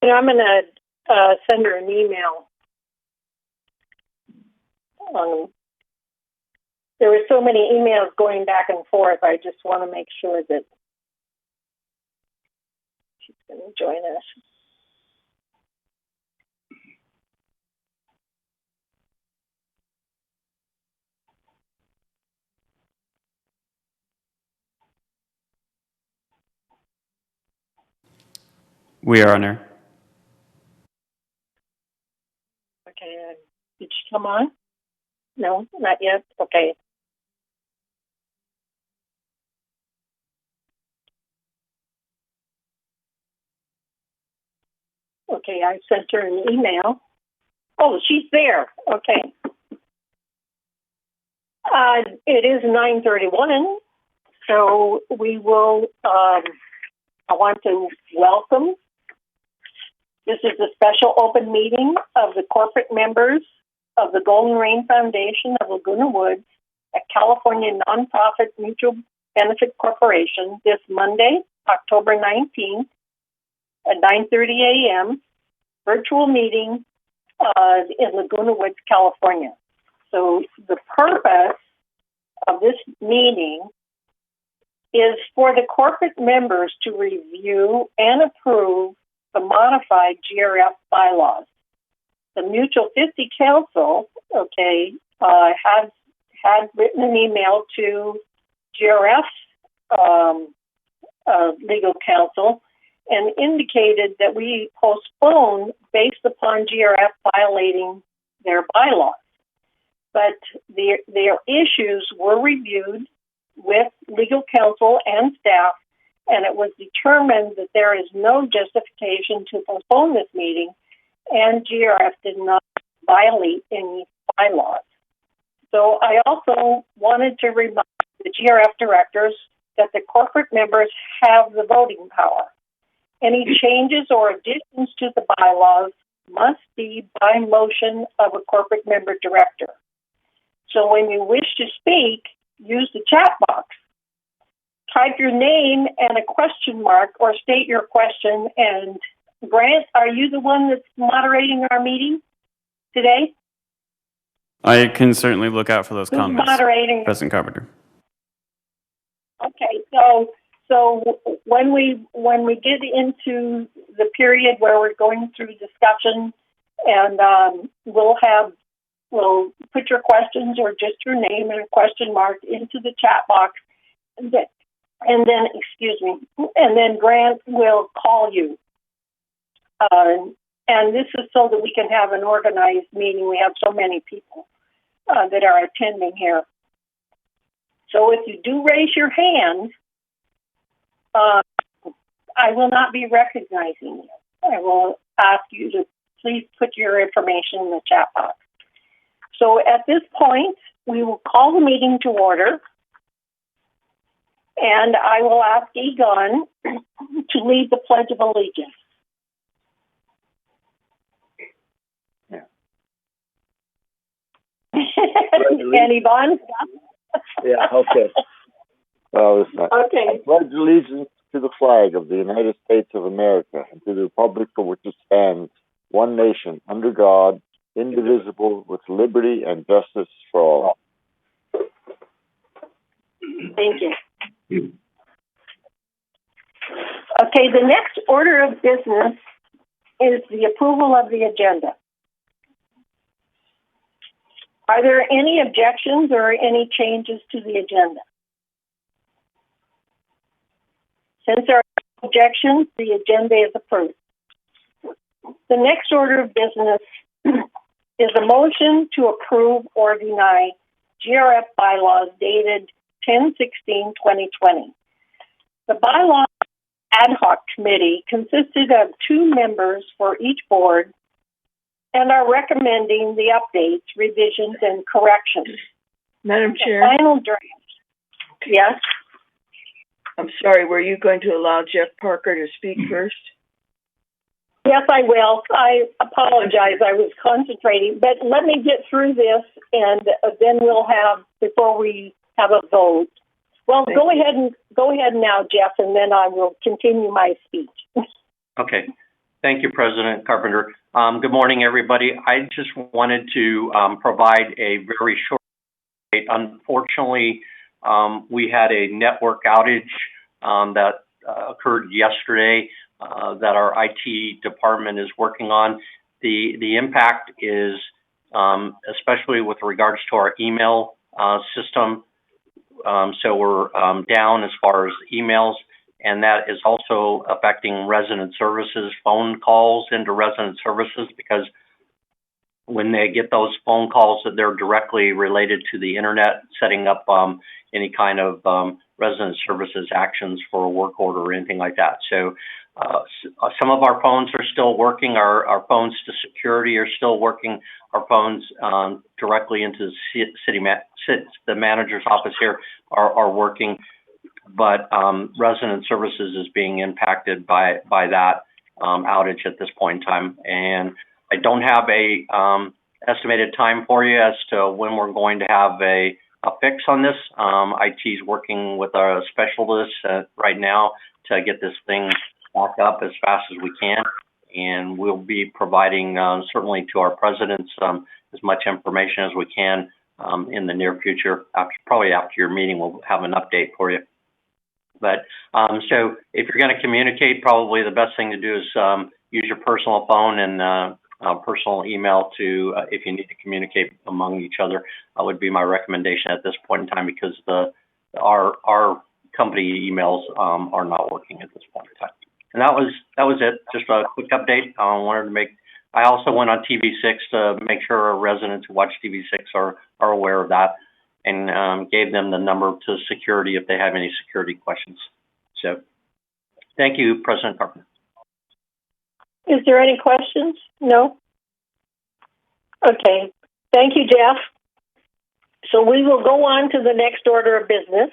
And I'm going to send her an email. There were so many emails going back and forth. I just want to make sure that she's going to join us. We are on air. Okay. Did she come on? No, not yet. Okay. Okay, I sent her an email. Oh, she's there. Okay. It is 9:31, so we will, I want to welcome. This is a special open meeting of the corporate members of the Golden Rain Foundation of Laguna Woods, a California nonprofit mutual benefit corporation, this Monday, October 19th at 9:30 a.m., virtual meeting in Laguna Woods, California. So the purpose of this meeting is for the corporate members to review and approve the modified GRF bylaws. The Mutual 50 Council, has had written an email to GRF legal counsel and indicated that we postpone based upon GRF violating their bylaws. But their issues were reviewed with legal counsel and staff, and it was determined that there is no justification to postpone this meeting, and GRF did not violate any bylaws. So I also wanted to remind the GRF directors that the corporate members have the voting power. Any changes or additions to the bylaws must be by motion of a corporate member director. So when you wish to speak, use the chat box. Type your name and a question mark or state your question. And Grant, are you the one that's moderating our meeting today? I can certainly look out for those comments. Moderating. President Carpenter. Okay, so when we get into the period where we're going through discussion, and we'll put your questions or just your name and a question mark into the chat box, and then Grant will call you. And this is so that we can have an organized meeting. We have so many people that are attending here. So if you do raise your hand, I will not be recognizing you. I will ask you to please put your information in the chat box. So at this point, we will call the meeting to order, and I will ask Egon to lead the Pledge of Allegiance. Yeah. And Yvonne? Yeah, okay. Okay. I pledge allegiance to the flag of the United States of America and to the republic for which it stands, one nation, under God, indivisible, with liberty and justice for all. Thank you. Okay, the next order of business is the approval of the agenda. Are there any objections or any changes to the agenda? Since there are no objections, the agenda is approved. The next order of business is a motion to approve or deny GRF bylaws dated 10/16/2020. The bylaw ad hoc committee consisted of 2 members for each board and are recommending the updates, revisions, and corrections. Madam Chair, The final draft. Yes? I'm sorry, were you going to allow Jeff Parker to speak first? Yes, I will. I apologize. I was concentrating, but let me get through this, and then we'll have, before we have a vote. Well, go ahead now, Jeff, and then I will continue my speech. Okay. Thank you, President Carpenter. Good morning, everybody. I just wanted to provide a very short update. Unfortunately, we had a network outage that occurred yesterday that our IT department is working on. The impact is, especially with regards to our email system. So we're down as far as emails, and that is also affecting resident services, phone calls into resident services, because when they get those phone calls that they're directly related to the internet, setting up any kind of resident services actions for a work order or anything like that. So some of our phones are still working. Our phones to security are still working. Our phones directly into the manager's office here are working, but resident services is being impacted by that outage at this point in time. And I don't have a estimated time for you as to when we're going to have a fix on this. IT is working with our specialists right now to get this thing back up as fast as we can, and we'll be providing certainly to our presidents as much information as we can in the near future. Probably after your meeting, we'll have an update for you. But so if you're going to communicate, probably the best thing to do is use your personal phone and personal email to if you need to communicate among each other. Would be my recommendation at this point in time, because our company emails are not working at this point in time. And that was it. Just a quick update. I also went on TV6 to make sure our residents who watch TV6 are aware of that, and gave them the number to security if they have any security questions. So thank you, President Carpenter. Is there any questions? No? Okay. Thank you, Jeff. So we will go on to the next order of business.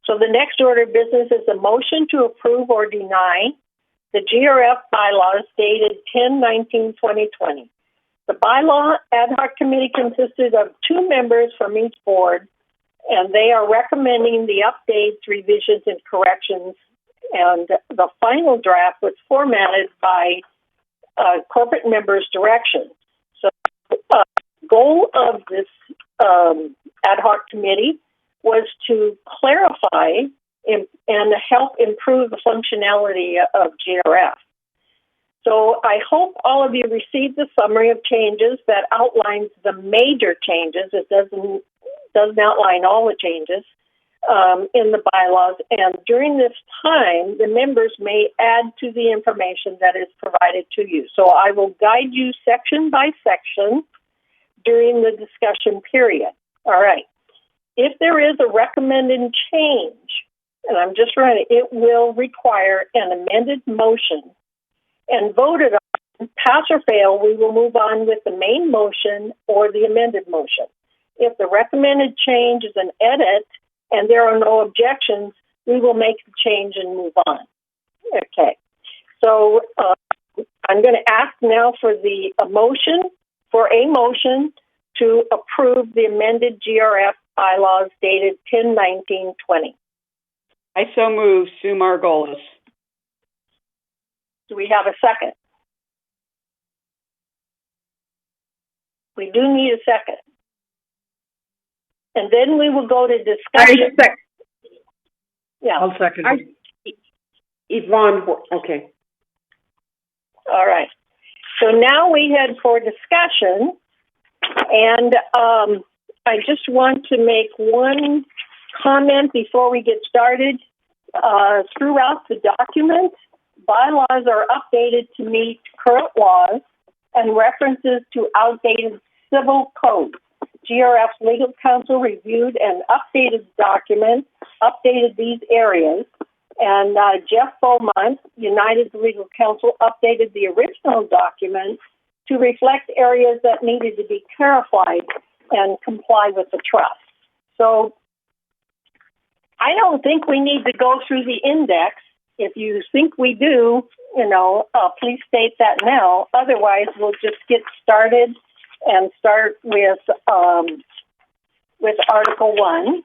So the next order of business is a motion to approve or deny the GRF bylaws dated 10/19/2020. The bylaw ad hoc committee consisted of 2 members from each board, and they are recommending the updates, revisions, and corrections. And the final draft was formatted by corporate members' direction. So the goal of this ad hoc committee was to clarify and help improve the functionality of GRF. So I hope all of you received the summary of changes that outlines the major changes. It doesn't outline all the changes in the bylaws. And during this time, the members may add to the information that is provided to you. So I will guide you section by section during the discussion period. All right. If there is a recommended change, and I'm just writing, it will require an amended motion and voted on. Pass or fail, we will move on with the main motion or the amended motion. If the recommended change is an edit and there are no objections, we will make the change and move on. Okay. So I'm going to ask now for a motion to approve the amended GRF bylaws dated 10/19/20. I so move. Sue Margolis. Do we have a second? We do need a second. And then we will go to discussion. Yeah. I'll second. Yvonne, okay. All right. So now we head for discussion. And I just want to make one comment before we get started. Throughout the document, bylaws are updated to meet current laws and references to outdated civil codes. GRF's legal counsel reviewed and updated the document, updated these areas, and Jeff Beaumont, United Legal Counsel, updated the original document to reflect areas that needed to be clarified and comply with the trust. So I don't think we need to go through the index. If you think we do, please state that now. Otherwise, we'll just get started and start with Article 1.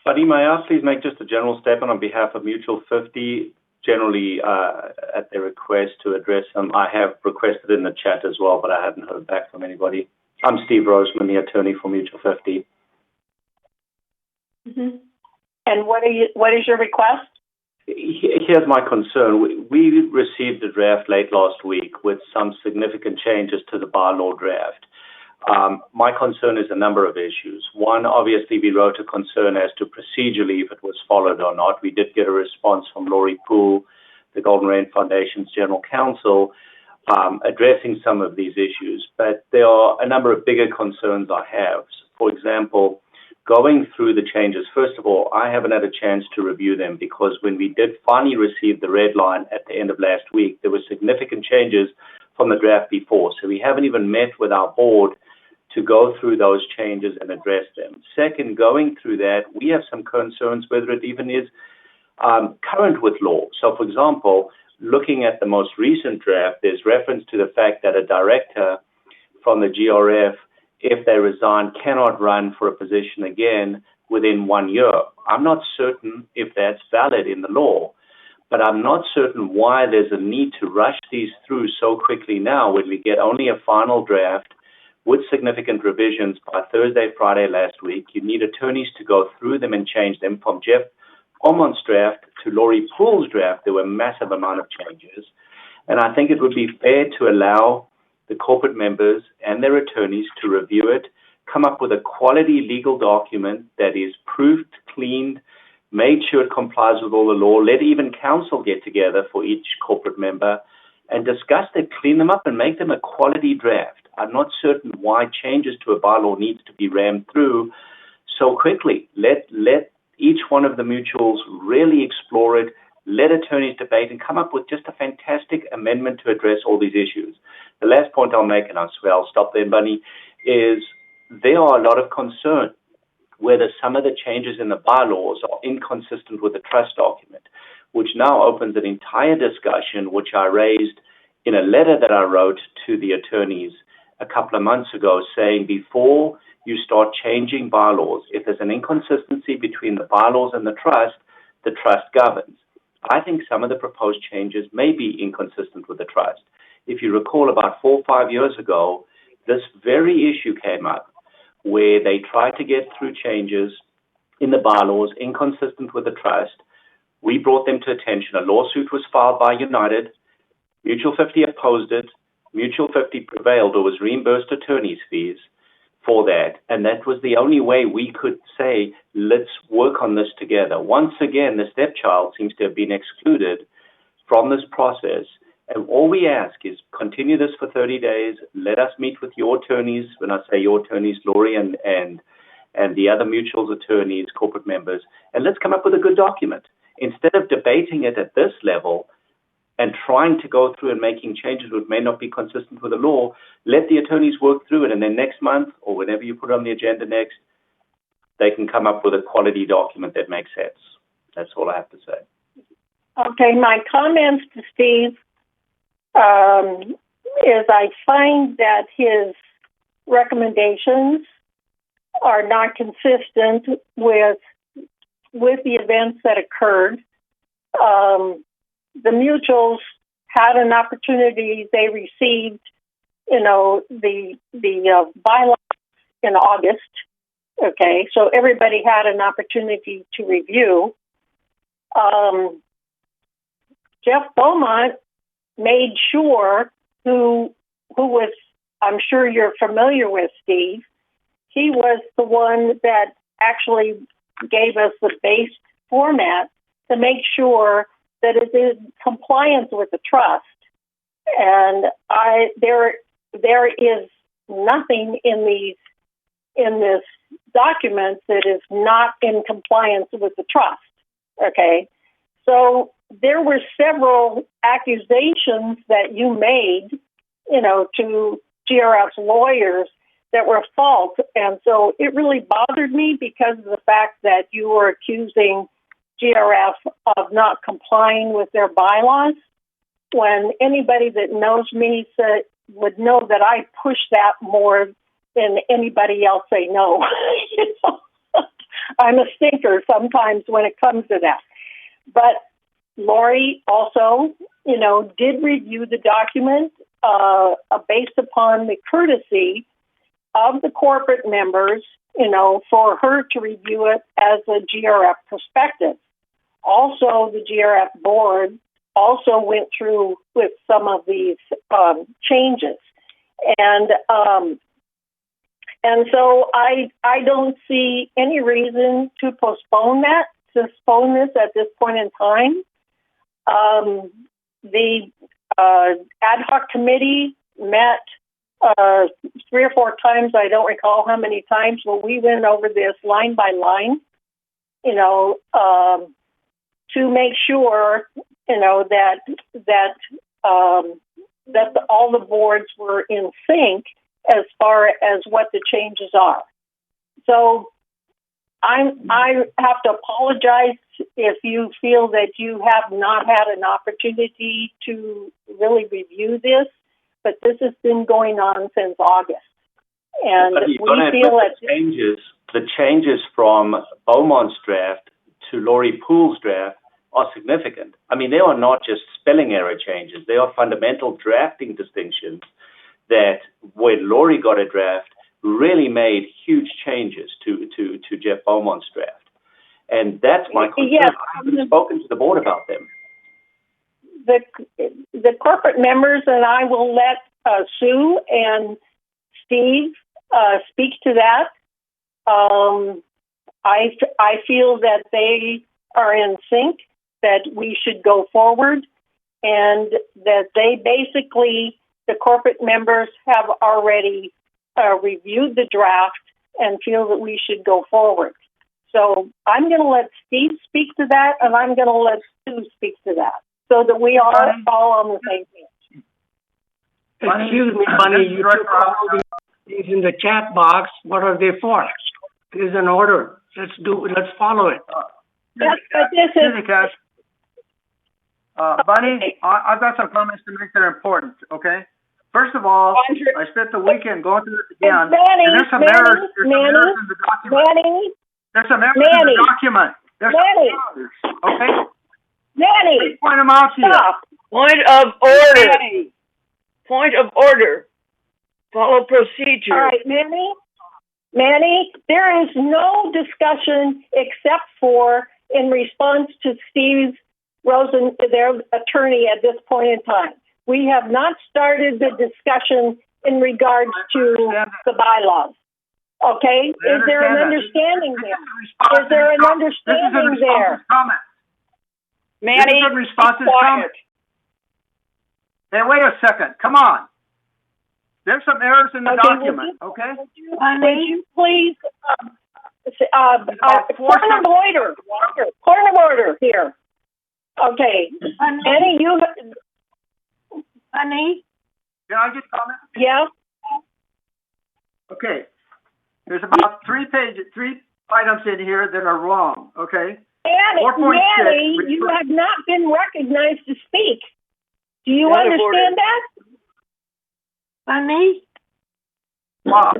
Buddy, may I please make just a general statement on behalf of Mutual 50? generally at their request to address them. I have requested in the chat as well, but I haven't heard back from anybody. I'm Steve Roseman, the attorney for Mutual 50. Mm-hmm. And what is your request? Here's my concern. We received a draft late last week with some significant changes to the bylaw draft. My concern is a number of issues. One, obviously, we wrote a concern as to procedurally if it was followed or not. We did get a response from Laurie Poole, the Golden Rain Foundation's general counsel, addressing some of these issues. But there are a number of bigger concerns I have. For example, going through the changes, first of all, I haven't had a chance to review them because when we did finally receive the red line at the end of last week, there were significant changes from the draft before. So we haven't even met with our board to go through those changes and address them. Second, going through that, we have some concerns whether it even is current with law. So, for example, looking at the most recent draft, there's reference to the fact that a director from the GRF, if they resign, cannot run for a position again within 1 year. I'm not certain if that's valid in the law, but I'm not certain why there's a need to rush these through so quickly now when we get only a final draft with significant revisions by Thursday, Friday last week. You need attorneys to go through them and change them. From Jeff Beaumont's draft to Laurie Poole's draft, there were a massive amount of changes. And I think it would be fair to allow the corporate members and their attorneys to review it, come up with a quality legal document that is proofed, cleaned, made sure it complies with all the law, let even counsel get together for each corporate member and discuss them, clean them up and make them a quality draft. I'm not certain why changes to a bylaw needs to be rammed through so quickly. Let each one of the mutuals really explore it, let attorneys debate and come up with just a fantastic amendment to address all these issues. The last point I'll make, and I swear I'll stop there, Bunny, is there are a lot of concern whether some of the changes in the bylaws are inconsistent with the trust document, which now opens an entire discussion, which I raised in a letter that I wrote to the attorneys a couple of months ago, saying before you start changing bylaws, if there's an inconsistency between the bylaws and the trust governs. I think some of the proposed changes may be inconsistent with the trust. If you recall, about 4 or 5 years ago, this very issue came up where they tried to get through changes in the bylaws inconsistent with the trust. We brought them to attention. A lawsuit was filed by United. Mutual 50 opposed it. Mutual 50 prevailed or was reimbursed attorney's fees for that. And that was the only way we could say, let's work on this together. Once again, the stepchild seems to have been excluded from this process. And all we ask is continue this for 30 days. Let us meet with your attorneys. When I say your attorneys, Laurie and the other mutuals attorneys, corporate members, and let's come up with a good document. Instead of debating it at this level and trying to go through and making changes which may not be consistent with the law, let the attorneys work through it. And then next month, or whenever you put it on the agenda next, they can come up with a quality document that makes sense. That's all I have to say. Okay, my comments to Steve is I find that his recommendations are not consistent with the events that occurred. The mutuals had an opportunity. They received, the bylaws in August. Okay, so everybody had an opportunity to review. Jeff Beaumont made sure, who was, I'm sure you're familiar with, Steve, he was the one that actually gave us the base format to make sure that it is compliance with the trust. And there is nothing in this document that is not in compliance with the trust. Okay, so there were several accusations that you made, to GRF's lawyers that were false. And so it really bothered me because of the fact that you were accusing GRF of not complying with their bylaws, when anybody that knows me would know that I push that more than anybody else they know. I'm a stinker sometimes when it comes to that. But Lori also, did review the document based upon the courtesy of the corporate members, for her to review it as a GRF perspective. Also, the GRF board also went through with some of these changes. And so I don't see any reason to postpone this at this point in time. The ad hoc committee met 3 or 4 times. I don't recall how many times, but we went over this line by line, to make sure, that all the boards were in sync as far as what the changes are. So I have to apologize if you feel that you have not had an opportunity to really review this, but this has been going on since August. And we feel that the changes from Beaumont's draft to Lori Poole's draft are significant. I mean, they are not just spelling error changes. They are fundamental drafting distinctions that when Lori got a draft really made huge changes to Jeff Beaumont's draft. And that's my concern. Yes. I haven't spoken to the board about them. The corporate members, and I will let Sue and Steve speak to that. I feel that they are in sync, that we should go forward, and that they basically, the corporate members have already reviewed the draft and feel that we should go forward. So I'm going to let Steve speak to that, and I'm going to let Sue speak to that, so that we are all on the same page. Excuse me, Bunny, you took all these in the chat box. What are they for? It is an order. Let's follow it. Yes, but this is... Bunny, I've got some comments to make that are important, okay? First of all, I spent the weekend going through this again, and there's some errors in the document. There's some errors in the document. There's some errors, okay? Manny! Point them out to you. Point of order. Point of order. Follow procedure. All right, Manny, there is no discussion except for in response to Steve Rosen, their attorney at this point in time. We have not started the discussion in regards to the bylaws. Okay? Is there an understanding there? Is there an understanding there? Manny, quiet. Hey, wait a second. Come on. There's some errors in the document, okay? Would you please, point of order here. Okay. Manny, Honey? Can I just comment? Yeah. Okay. There's about 3 items in here that are wrong, okay? Manny, you have not been recognized to speak. Do you understand that? Bunny? Wow.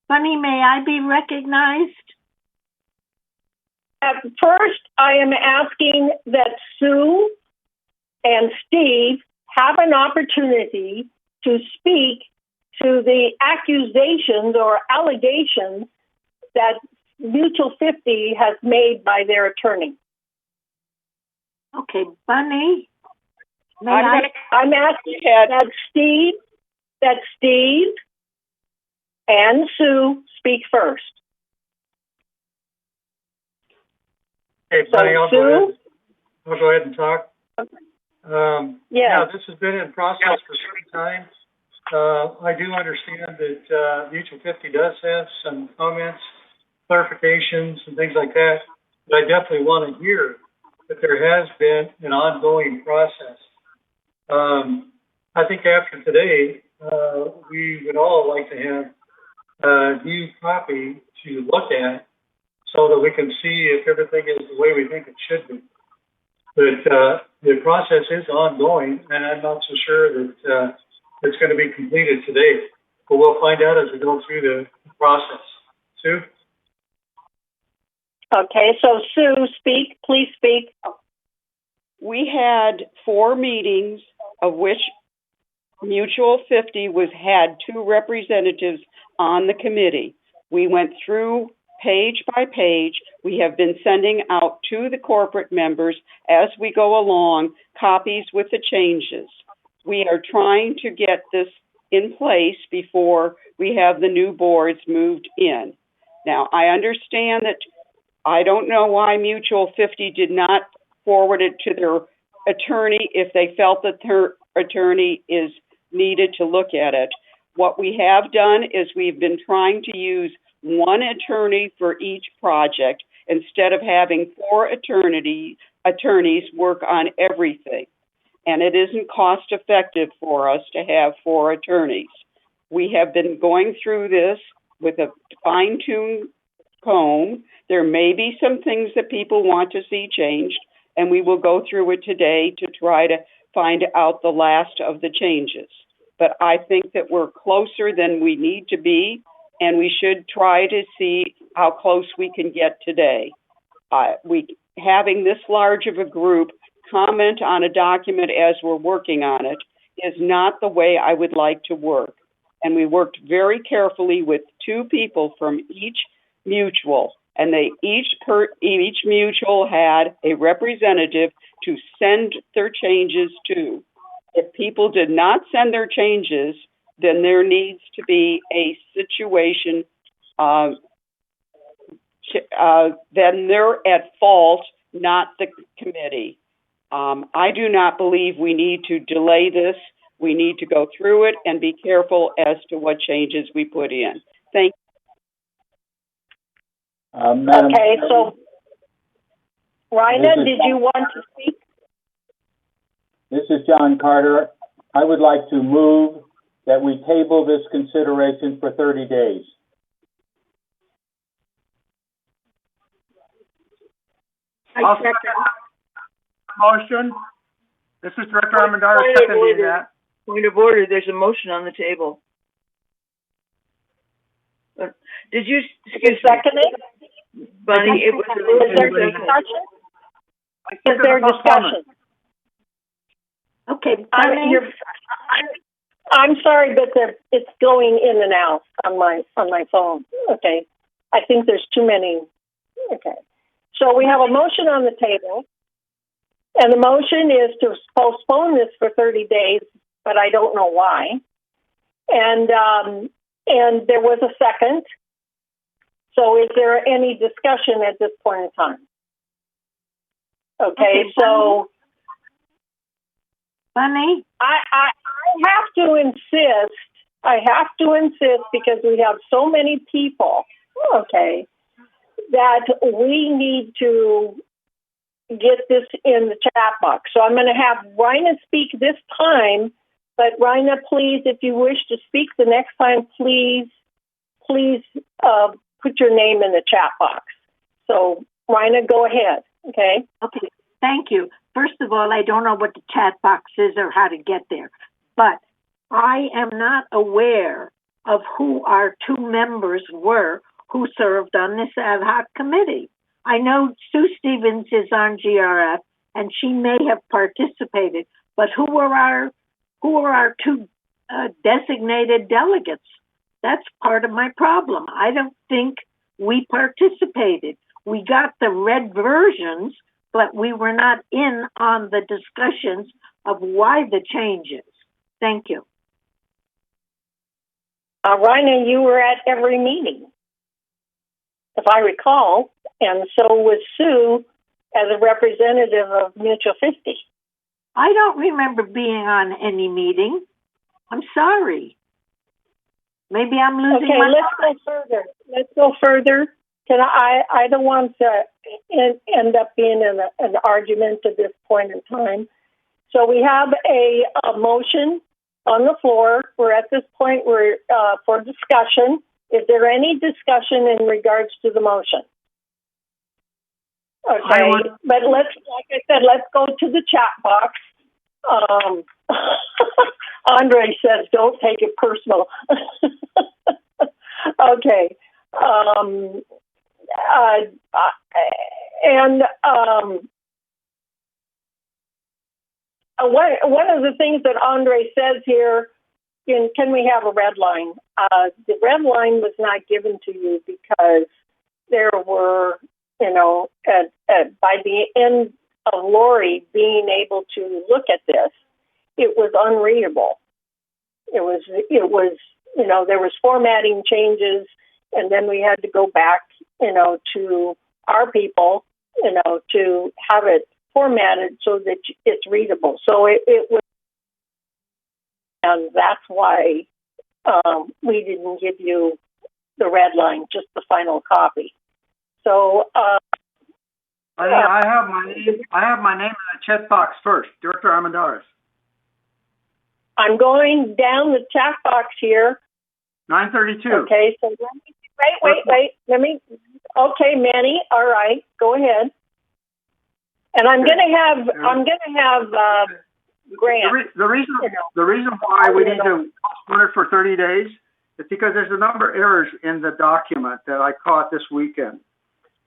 Bunny, may I be recognized? At first, I am asking that Sue and Steve have an opportunity to speak to the accusations or allegations that Mutual 50 has made by their attorney. Okay, Bunny. I'm asking that Steve and Sue speak first. Hey, Bunny, I'll go ahead and talk. Yeah, this has been in process for some time. I do understand that Mutual 50 does have some comments, clarifications, and things like that, but I definitely want to hear that there has been an ongoing process. I think after today, we would all like to have a new copy to look at so that we can see if everything is the way we think it should be. But the process is ongoing, and I'm not so sure that it's going to be completed today. But we'll find out as we go through the process. Sue? Okay, so Sue, please speak. We had 4 meetings, of which Mutual 50 had 2 representatives on the committee. We went through page by page. We have been sending out to the corporate members as we go along copies with the changes. We are trying to get this in place before we have the new boards moved in. Now, I understand that I don't know why Mutual 50 did not forward it to their attorney if they felt that their attorney is needed to look at it. What we have done is we've been trying to use one attorney for each project instead of having 4 attorneys work on everything. And it isn't cost effective for us to have 4 attorneys. We have been going through this with a fine-tuned comb. There may be some things that people want to see changed, and we will go through it today to try to find out the last of the changes. But I think that we're closer than we need to be, and we should try to see how close we can get today. Having this large of a group comment on a document as we're working on it is not the way I would like to work. And we worked very carefully with 2 people from each mutual, and each mutual had a representative to send their changes to. If people did not send their changes, then there needs to be a situation, then they're at fault, not the committee. I do not believe we need to delay this. We need to go through it and be careful as to what changes we put in. Thank you. Madam Okay, Chair, so, Rhina, did you want to speak? this is John Carter. I would like to move that we table this consideration for 30 days. I'll second that motion. This is Director Armendariz seconding that. Point of order, there's a motion on the table. Did you second it? Bunny, it was Is there discussion? Is there discussion? Okay, Bunny, I'm sorry, but it's going in and out on my phone. Okay. I think there's too many. Okay. So we have a motion on the table, and the motion is to postpone this for 30 days, but I don't know why. And there was a second. So is there any discussion at this point in time? Okay, so Bunny, I have to insist. I have to insist because we have so many people. Okay, that we need to get this in the chat box. So I'm going to have Rhina speak this time, but Rhina, please, if you wish to speak the next time, please put your name in the chat box. So Rhina, go ahead. Okay. okay, thank you. First of all, I don't know what the chat box is or how to get there, but I am not aware of who our 2 members were who served on this ad hoc committee. I know Sue Stevens is on GRF and she may have participated, but who are our 2 designated delegates? That's part of my problem. I don't think we participated. We got the red versions, but we were not in on the discussions of why the changes. Thank you. Rhina, you were at every meeting, if I recall, and so was Sue as a representative of Mutual 50. I don't remember being on any meeting. I'm sorry. Maybe I'm losing my mind. Let's go further. I don't want to end up being in an argument at this point in time. So we have a motion on the floor. We're at this point for discussion. Is there any discussion in regards to the motion? Okay, but like I said, let's go to the chat box. Andre says, don't take it personal. Okay. one of the things that Andre says here, can we have a red line? The red line was not given to you because there were, by the end of Lori being able to look at this, it was unreadable. It was, there was formatting changes, and then we had to go back, to our people, to have it formatted so that it's readable. So it was, and that's why we didn't give you the red line, just the final copy. So I have my name in the chat box first, Director Armendariz. I'm going down the chat box here. 932. Okay, so wait. Okay, Manny. All right, go ahead. And I'm gonna have Grant. The reason why we need to postpone it for 30 days is because there's a number of errors in the document that I caught this weekend.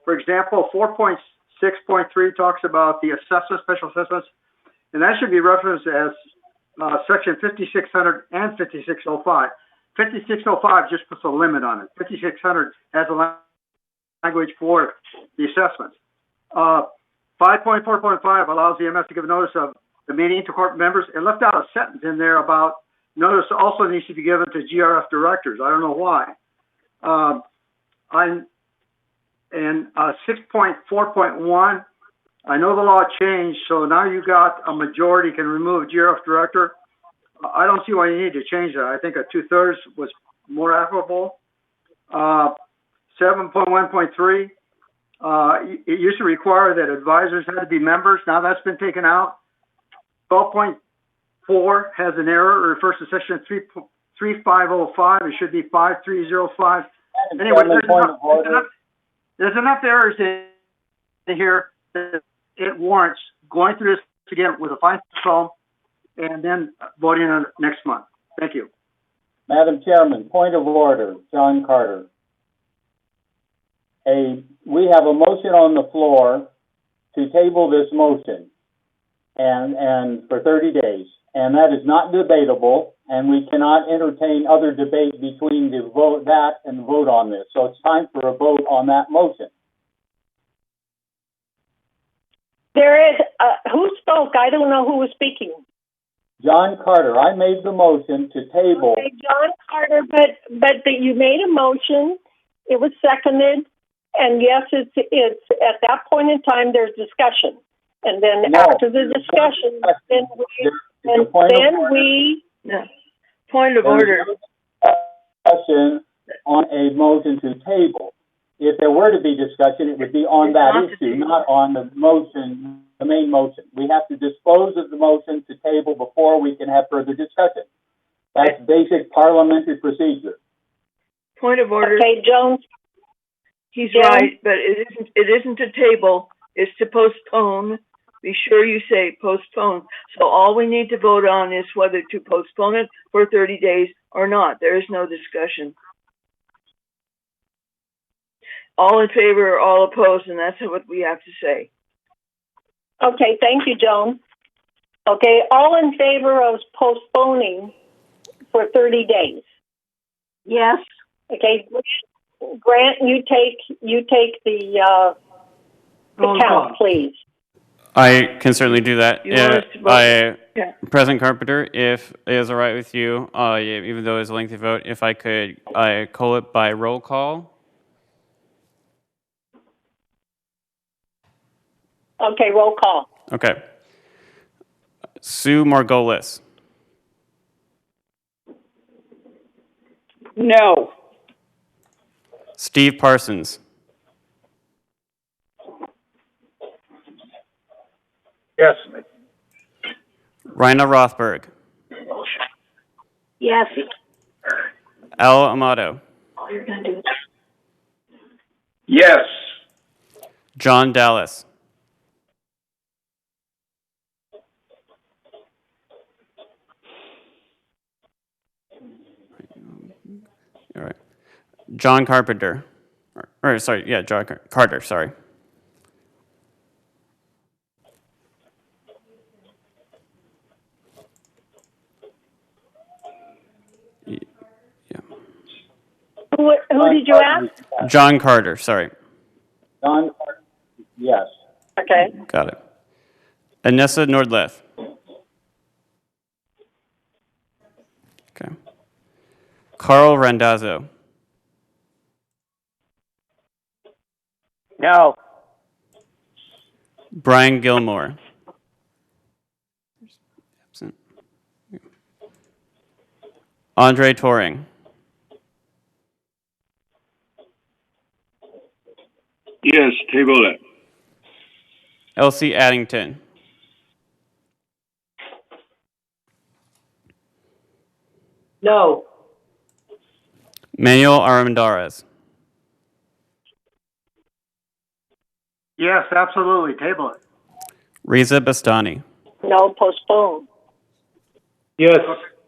For example, 4.6.3 talks about the assessments, special assessments, and that should be referenced as section 5600 and 5605. 5605 just puts a limit on it. 5600 has a language for the assessments. 5.4.5 allows the MS to give notice of the meeting to corporate members. It left out a sentence in there about notice also needs to be given to GRF directors. I don't know why. In 6.4.1, I know the law changed, so now you got a majority can remove a GRF director. I don't see why you need to change that. I think a 2/3 was more applicable. 7.1.3, it used to require that advisors had to be members. Now that's been taken out. 12.4 has an error. It refers to section 3505. It should be 5305. Anyway, there's enough errors in here that it warrants going through this again with a fine tooth and then voting on it next month. Thank you. Madam Chairman, point of order, John Carter. We have a motion on the floor to table this motion and for 30 days, and that is not debatable, and we cannot entertain other debate between the vote and the vote on this. So it's time for a vote on that motion. There is who spoke? I don't know who was speaking. John Carter, I made the motion to table. Okay, John Carter, but you made a motion. It was seconded, and yes, it's at that point in time there's discussion, and then after the discussion, Point of order. Discussion on a motion to table. If there were to be discussion, it would be on that issue, not on the motion, the main motion. We have to dispose of the motion to table before we can have further discussion. That's basic parliamentary procedure. Point of order. Okay, Jones. He's right, but it isn't a table. It's to postpone. Be sure you say postpone. So all we need to vote on is whether to postpone it for 30 days or not. There is no discussion. All in favor or all opposed, and that's what we have to say. Okay, thank you, Joan. Okay, all in favor of postponing for 30 days? Yes. Okay, Grant, you take the count, please. I can certainly do that. President Carpenter, if it is all right with you, even though it's a lengthy vote, if I could call it by roll call. Okay, roll call. Okay. Sue Margolis. No. Steve Parsons. Yes. Rhina Rothberg. Yes. Al Amato. Yes. John Dallas. All right. John Carpenter. John Carter, sorry. did you ask? John Carter, sorry. John, yes. Okay. Got it. Anessa Nordleth. Okay. Carl Randazzo. No. Brian Gilmore. Absent. Andre Toring. Yes, table it. Elsie Addington. No. Manuel Armendariz. Yes, absolutely. Table it. Riza Bastani. No, postpone. Yes.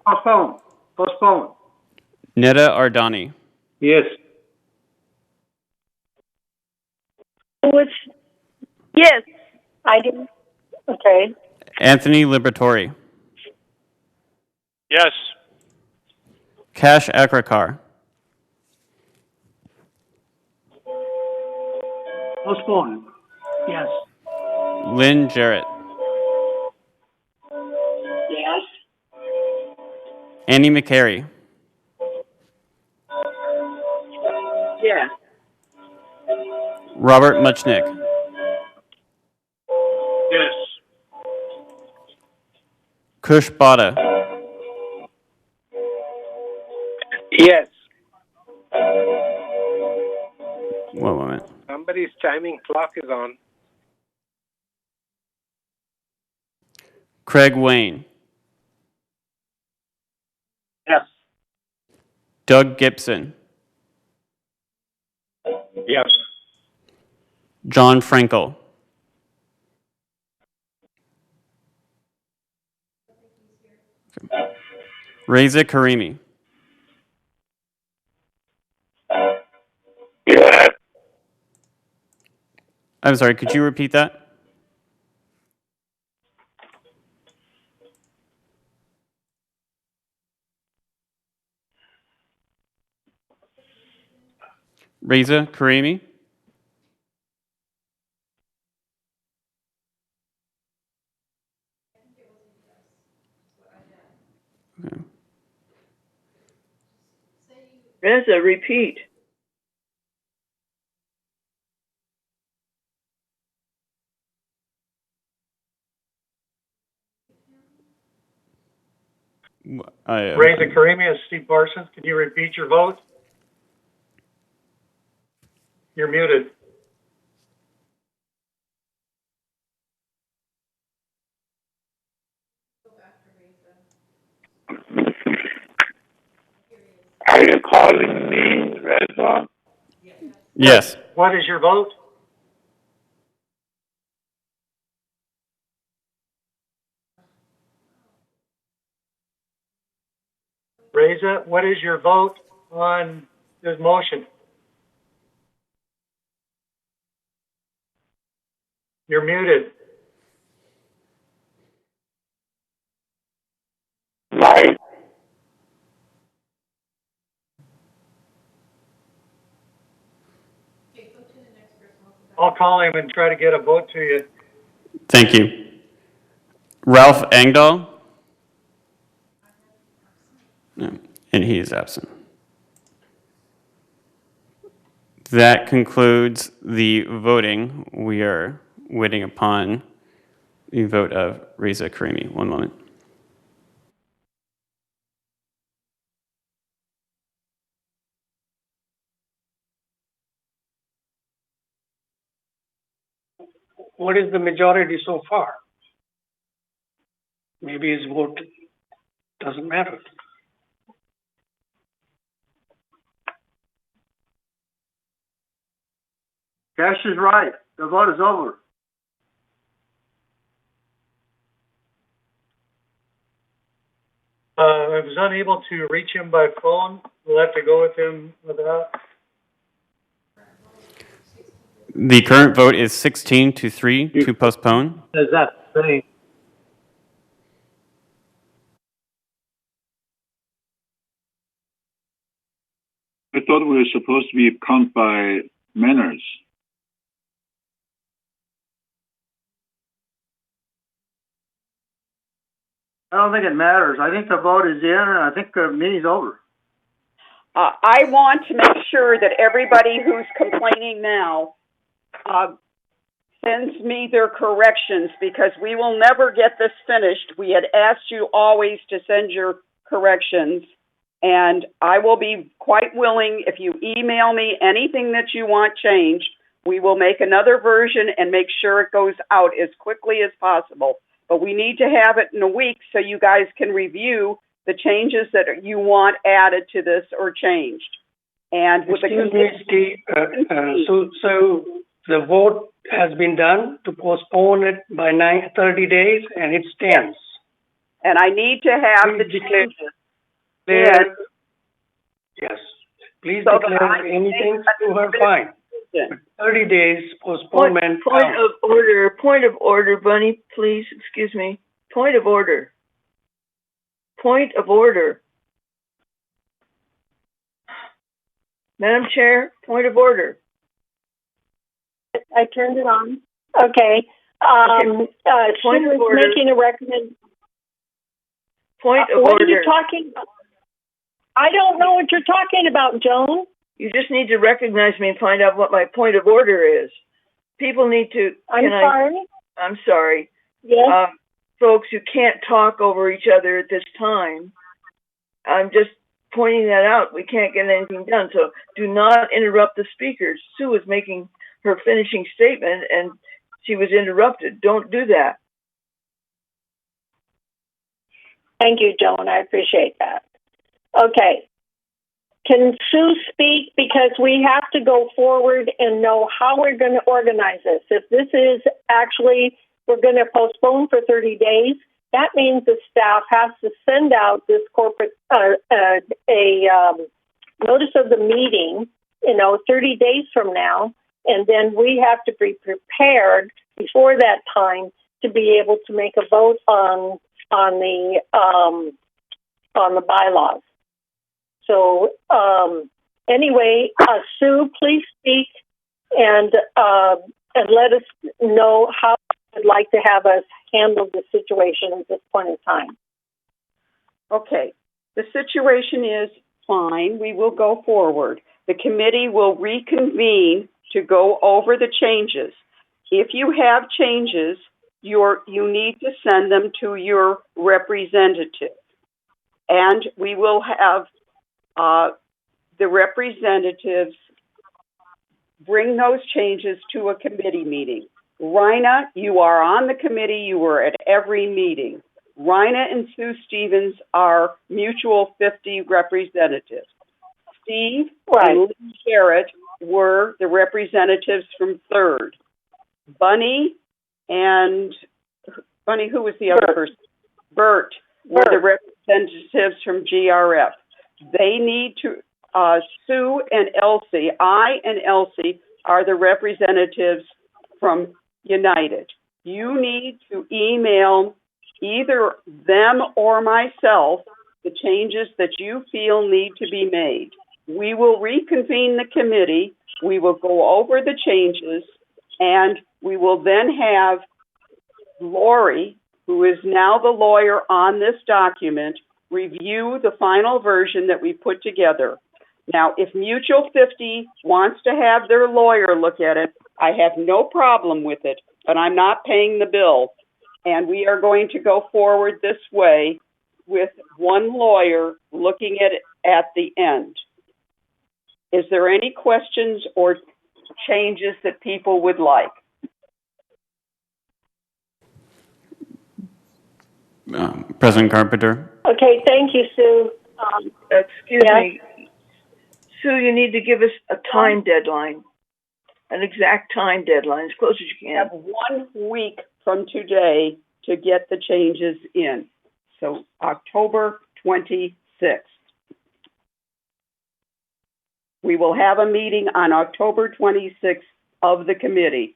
Postpone. Postpone. Neda Ardani. Yes. Who was? Yes. I didn't. Okay. Anthony Liberatore. Yes. Kash Akrakar. Postpone. Yes. Lynn Jarrett. Yes. Annie McCary. Yeah. Robert Muchnick. Yes. Kush Bada. Yes. One moment. Somebody's timing clock is on. Craig Wayne. Yes. Doug Gibson. Yes. John Frankel. Reza Karimi. Yes. I'm sorry, could you repeat that? Reza Karimi. Okay. Reza, repeat. Reza Karimi is Steve Parsons. Can you repeat your vote? You're muted. Are you calling me, Reza? Yes. What is your vote? Reza, what is your vote on this motion? You're muted. Right. I'll call him and try to get a vote to you. Thank you. Ralph Engdahl. No, and he is absent. That concludes the voting. We are waiting upon the vote of Reza Karimi. One moment. What is the majority so far? Maybe his vote doesn't matter. Cash is right. The vote is over. I was unable to reach him by phone. We'll have to go with him without. The current vote is 16-3 to postpone. Is that thing? I thought we were supposed to be count by manners. I don't think it matters. I think the vote is in, and I think the meeting's over. I want to make sure that everybody who's complaining now sends me their corrections, because we will never get this finished. We had asked you always to send your corrections, and I will be quite willing, if you email me anything that you want changed, we will make another version and make sure it goes out as quickly as possible. But we need to have it in a week so you guys can review the changes that you want added to this or changed. And with Excuse me, Steve, so the vote has been done to postpone it by 30 days, and it stands. And I need to have the changes. Yes. Please declare anything to her fine. 30 days postponement. Point of order, Bunny, please, excuse me. Point of order. Madam Chair, point of order. I turned it on. Okay. Point of order. Making a recommendation. Point of order. What are you talking about? I don't know what you're talking about, Joan. You just need to recognize me and find out what my point of order is. People need to... I'm sorry. Yes? Folks, you can't talk over each other at this time. I'm just pointing that out. We can't get anything done, so do not interrupt the speakers. Sue was making her finishing statement, and she was interrupted. Don't do that. Thank you, Joan. I appreciate that. Okay. Can Sue speak? Because we have to go forward and know how we're going to organize this. If this is actually, we're going to postpone for 30 days, that means the staff has to send out this corporate, notice of the meeting, 30 days from now, and then we have to be prepared before that time to be able to make a vote on the bylaws. So anyway, Sue, please speak and let us know how you'd like to have us handle the situation at this point in time. Okay. The situation is fine. We will go forward. The committee will reconvene to go over the changes. If you have changes, you need to send them to your representative. And we will have the representatives bring those changes to a committee meeting. Rhina, you are on the committee. You were at every meeting. Rhina and Sue Stevens are Mutual 50 representatives. Steve and Lee Garrett were the representatives from Third. Bunny, who was the other person? Bert were the representatives from GRF. They need to, Sue and Elsie, I and Elsie are the representatives from United. You need to email either them or myself the changes that you feel need to be made. We will reconvene the committee, we will go over the changes, and we will then have Lori, who is now the lawyer on this document, review the final version that we put together. Now, if Mutual 50 wants to have their lawyer look at it, I have no problem with it, but I'm not paying the bill. And we are going to go forward this way with one lawyer looking at it at the end. Is there any questions or changes that people would like? President Carpenter. Okay, thank you, Sue. Excuse me. Sue, you need to give us a time deadline, an exact time deadline, as close as you can. You have 1 week from today to get the changes in. So October 26th. We will have a meeting on October 26th of the committee.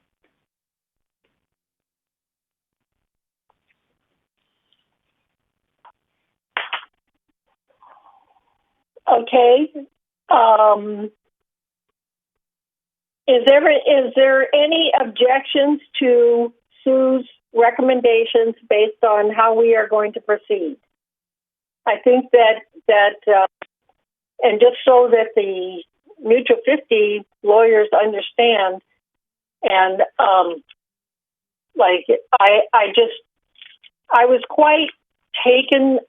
Okay. Is there any objections to Sue's recommendations based on how we are going to proceed? I think that and just so that the Mutual 50 lawyers understand, and I was quite taken,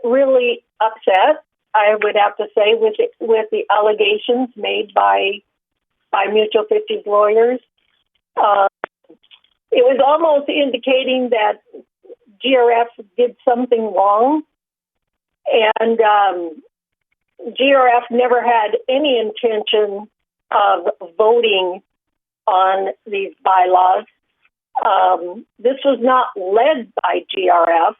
really upset, I would have to say, with the allegations made by Mutual 50's lawyers. It was almost indicating that GRF did something wrong, and GRF never had any intention of voting on these bylaws. This was not led by GRF.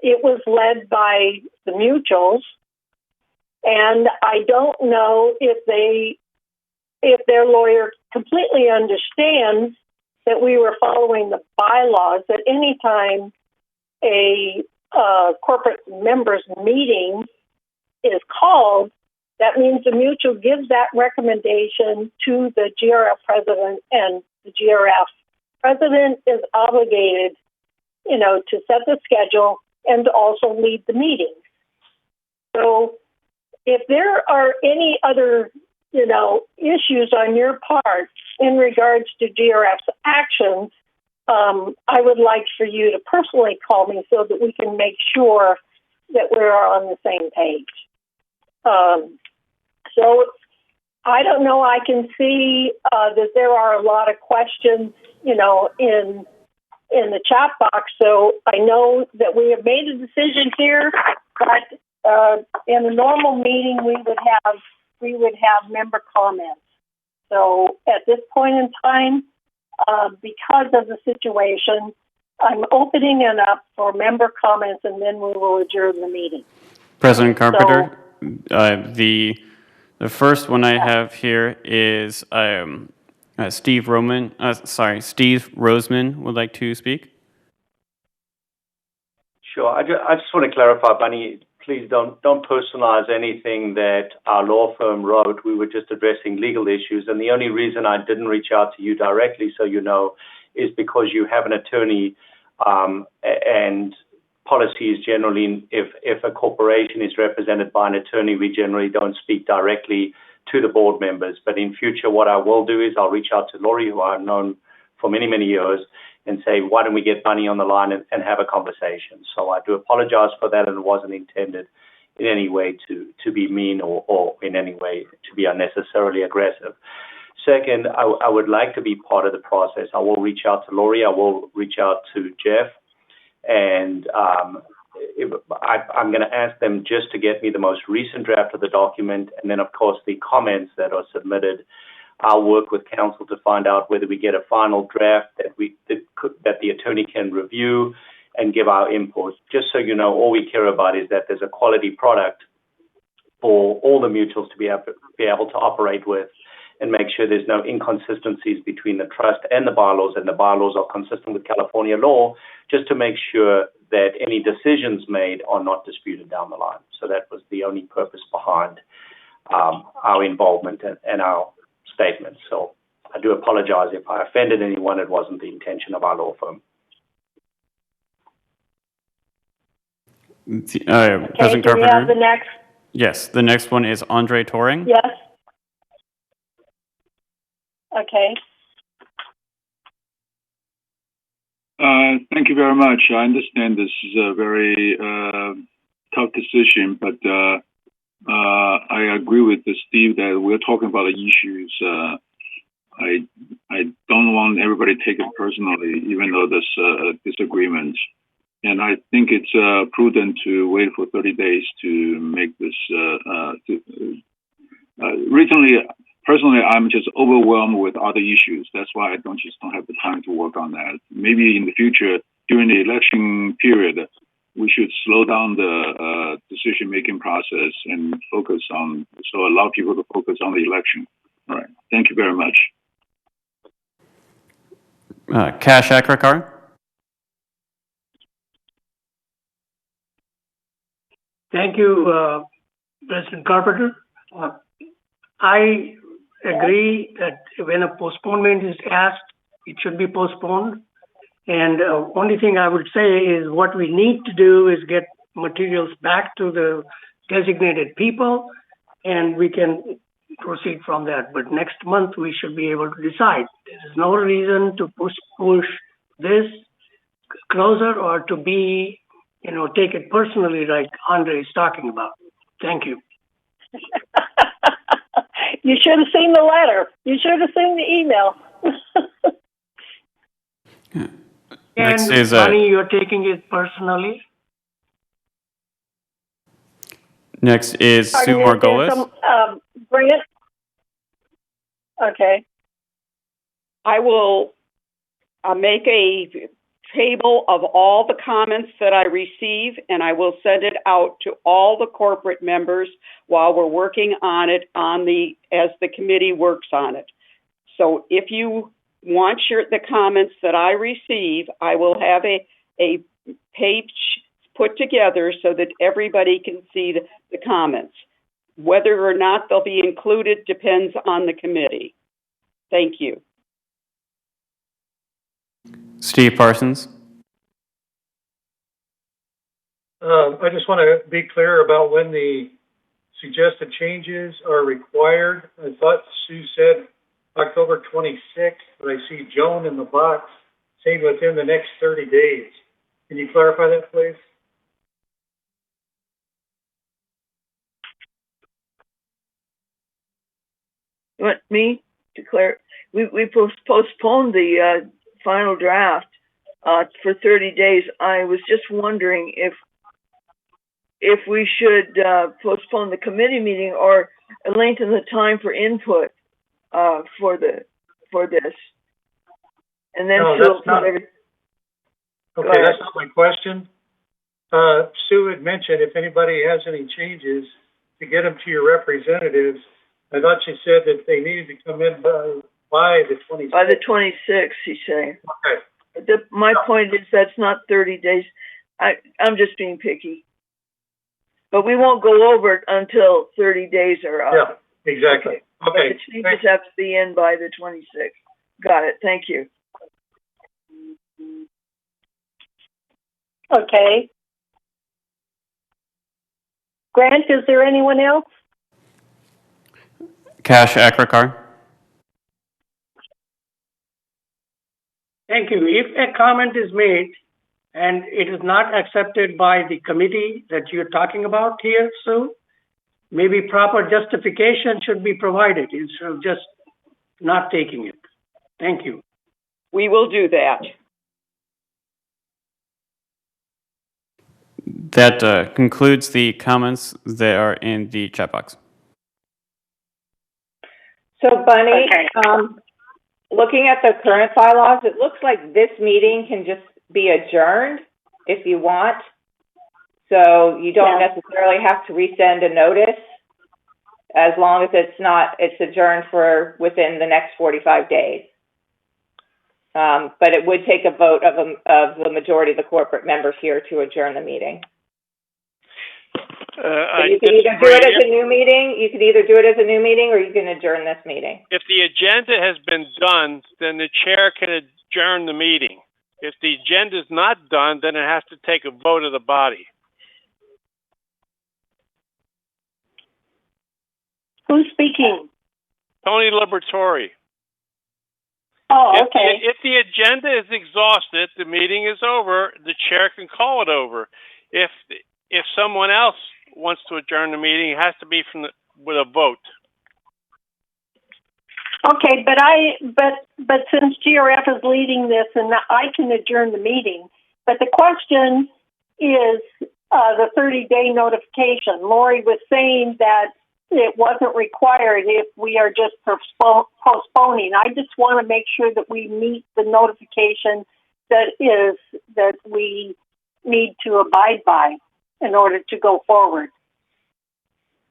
It was led by the Mutuals, and I don't know if their lawyer completely understands that we were following the bylaws. At any time a corporate members meeting is called, that means the Mutual gives that recommendation to the GRF president, and the GRF president is obligated, to set the schedule and to also lead the meetings. So if there are any other, issues on your part in regards to GRF's actions, I would like for you to personally call me so that we can make sure that we're on the same page. So I don't know. I can see that there are a lot of questions, in the chat box. So I know that we have made a decision here, but in a normal meeting we would have member comments. So at this point in time, because of the situation, I'm opening it up for member comments, and then we will adjourn the meeting. President Carpenter, the first one I have here is Steve Roseman would like to speak. Sure. I just want to clarify, Bunny, please don't personalize anything that our law firm wrote. We were just addressing legal issues, and the only reason I didn't reach out to you directly, so you know, is because you have an attorney, and policy is generally, if a corporation is represented by an attorney, we generally don't speak directly to the board members. But in future, what I will do is I'll reach out to Lori, who I've known for many, many years, and say, why don't we get Bunny on the line and have a conversation? So I do apologize for that, and it wasn't intended in any way to be mean or in any way to be unnecessarily aggressive. Second, I would like to be part of the process. I will reach out to Lori. I will reach out to Jeff, and I'm going to ask them just to get me the most recent draft of the document, and then, of course, the comments that are submitted. I'll work with counsel to find out whether we get a final draft that the attorney can review and give our input. Just so you know, all we care about is that there's a quality product for all the mutuals to be able to operate with, and make sure there's no inconsistencies between the trust and the bylaws are consistent with California law, just to make sure that any decisions made are not disputed down the line. So that was the only purpose behind our involvement and our statement. So I do apologize if I offended anyone. It wasn't the intention of our law firm. President Carpenter. We have the next? Yes, the next one is Andre Toring. Yes. Okay. Thank you very much. I understand this is a very tough decision, but I agree with Steve that we're talking about the issues. I don't want everybody to take it personally, even though there's a disagreement. And I think it's prudent to wait for 30 days to make this. Recently, personally, I'm just overwhelmed with other issues. That's why I don't have the time to work on that. Maybe in the future, during the election period, we should slow down the decision-making process and allow people to focus on the election. All right. Thank you very much. Kash Akrakar. Thank you, President Carpenter. I agree that when a postponement is asked, it should be postponed. And only thing I would say is what we need to do is get materials back to the designated people, and we can proceed from that. But next month, we should be able to decide. There is no reason to push this closer or to be, take it personally like Andre is talking about. Thank you. You should have seen the letter. You should have seen the email. Next And is Bonnie, you're taking it personally? next is Sue Margolis. Bring it. Okay. I will make a table of all the comments that I receive, and I will send it out to all the corporate members while we're working on it as the committee works on it. So if you want the comments that I receive, I will have a page put together so that everybody can see the comments. Whether or not they'll be included depends on the committee. Thank you. Steve Parsons. I just want to be clear about when the suggested changes are required. I thought Sue said October 26th, but I see Joan in the box saying within the next 30 days. Can you clarify that, please? You want me to clarify? We postponed the final draft for 30 days. I was just wondering if we should postpone the committee meeting or lengthen the time for input for this. And then no, that's not, okay, that's not my question. Sue had mentioned if anybody has any changes to get them to your representatives. I thought she said that they needed to come in by the 26th. By the 26th, she's saying. Okay. My point is that's not 30 days. I'm just being picky. But we won't go over it until 30 days are up. Yeah, exactly. Okay. The changes have to be in by the 26th. Got it. Thank you. Okay. Grant, is there anyone else? Kash Akrakar. Thank you. If a comment is made and it is not accepted by the committee that you're talking about here, Sue, maybe proper justification should be provided instead of just not taking it. Thank you. We will do that. That concludes the comments that are in the chat box. So, Bunny, looking at the current bylaws, it looks like this meeting can just be adjourned if you want. So you don't necessarily have to resend a notice as long as it's adjourned for within the next 45 days. But it would take a vote of the majority of the corporate members here to adjourn the meeting. So you can either do it as a new meeting, or you can adjourn this meeting. If the agenda has been done, then the chair can adjourn the meeting. If the agenda is not done, then it has to take a vote of the body. Who's speaking? Tony Liberatore. Oh, okay. If the agenda is exhausted, the meeting is over, the chair can call it over. If someone else wants to adjourn the meeting, it has to be with a vote. Okay, but since GRF is leading this and I can adjourn the meeting, but the question is the 30-day notification. Lori was saying that it wasn't required if we are just postponing. I just want to make sure that we meet the notification that we need to abide by in order to go forward.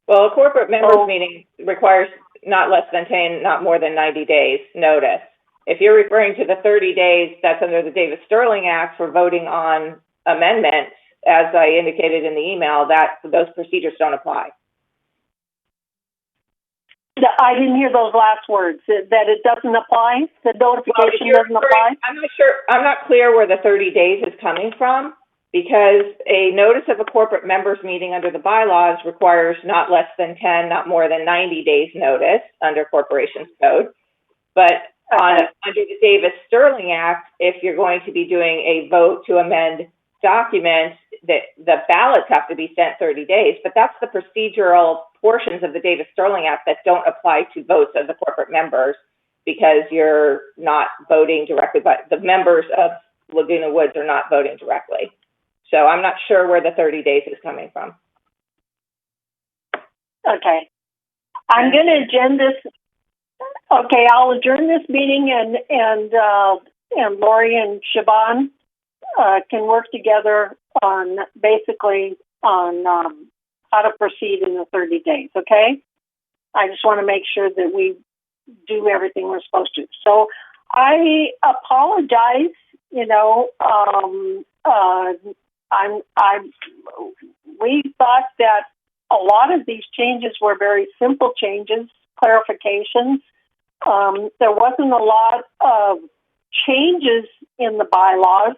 Well, a corporate members meeting requires not more than 90 days notice. If you're referring to the 30 days, that's under the Davis Sterling Act for voting on amendments, as I indicated in the email, that those procedures don't apply. I didn't hear those last words, that it doesn't apply, the notification doesn't apply? I'm not sure, I'm not clear where the 30 days is coming from, because a notice of a corporate members meeting under the bylaws requires not less than 10, not more than 90 days notice under Corporations Code. But under the Davis-Sterling Act, if you're going to be doing a vote to amend documents, that the ballots have to be sent 30 days, but that's the procedural portions of the Davis-Sterling Act that don't apply to votes of the corporate members, because you're not voting directly, but the members of Laguna Woods are not voting directly. So I'm not sure where the 30 days is coming from. Okay. I'm going to adjourn this. Okay, I'll adjourn this meeting, and Lori and Siobhan can work together on basically on how to proceed in the 30 days, okay? I just want to make sure that we do everything we're supposed to. So I apologize, we thought that a lot of these changes were very simple changes, clarifications. There wasn't a lot of changes in the bylaws,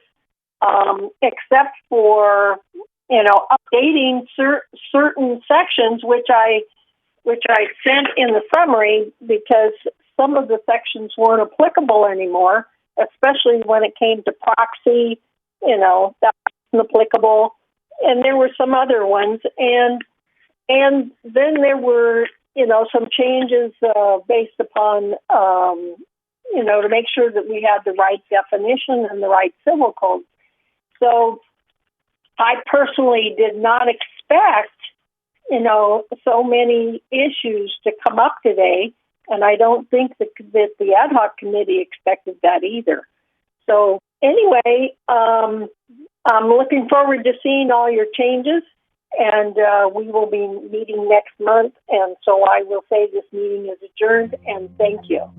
except for, updating certain sections, which I sent in the summary, because some of the sections weren't applicable anymore, especially when it came to proxy, that wasn't applicable. And there were some other ones. And then there were, some changes based upon, to make sure that we had the right definition and the right civil code. So I personally did not expect, so many issues to come up today. And I don't think that the ad hoc committee expected that either. So anyway, I'm looking forward to seeing all your changes, and we will be meeting next month. And so I will say this meeting is adjourned, and thank you.